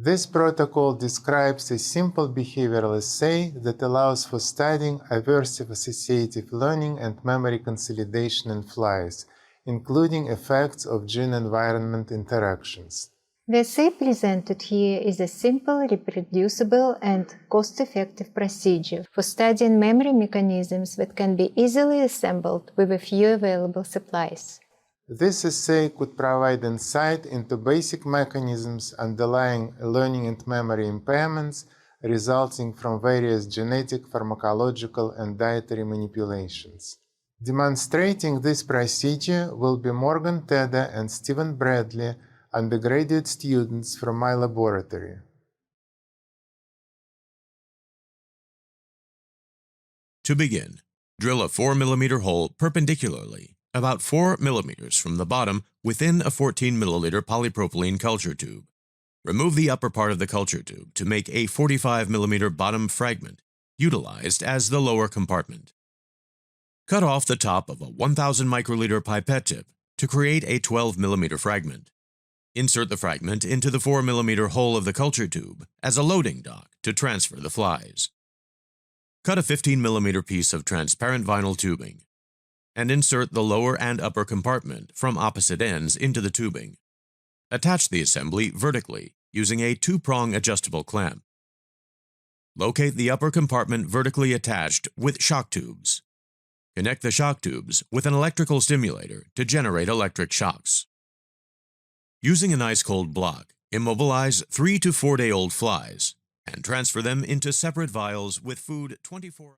This protocol describes a simple behavioral assay that allows for studying aversive associative learning and memory consolidation in flies, including effects of gene-environment interactions. The assay presented here is a simple, reproducible, and cost-effective procedure for studying memory mechanisms that can be easily assembled with a few available supplies. This assay could provide insight into basic mechanisms underlying learning and memory impairments resulting from various genetic, pharmacological, and dietary manipulations. Demonstrating this procedure will be Morgan Tedder and Stephen Bradley, undergraduate students from my laboratory. To begin, drill a 4 mm hole perpendicularly, about 4 mm from the bottom within a 14 ml polypropylene culture tube. Remove the upper part of the culture tube to make a 45 mm bottom fragment, utilized as the lower compartment. Cut off the top of a 1000 microliter pipette tip to create a 12 mm fragment. Insert the fragment into the 4 mm hole of the culture tube as a loading dock to transfer the flies. Cut a 15 mm piece of transparent vinyl tubing and insert the lower and upper compartment from opposite ends into the tubing. Attach the assembly vertically using a 2-prong adjustable clamp. Locate the upper compartment vertically attached with shock tubes. Connect the shock tubes with an electrical stimulator to generate electric shocks. Using an ice-cold block, immobilize 3 to 4 day-old flies and transfer them into separate vials with food 24